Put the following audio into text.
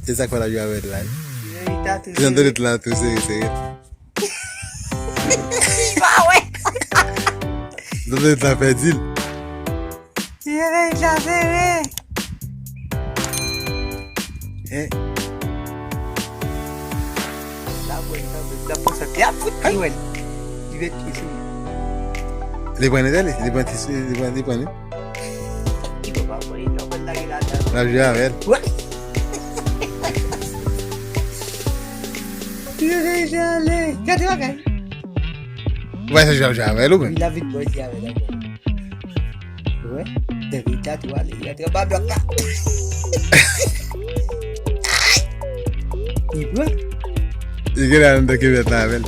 Esa fue la lluvia, ¿verdad? ¿Y dónde te la puse? ¿Dónde te la pedí? Le pone, dale, le pone. La lluvia, a ver. Ya te va a caer. Vas a lluvia, a ver, güey. La vida ya verá. De vida tú vale, ya te va a acá. Y bueno. ¿Y qué era donde que voy a ver?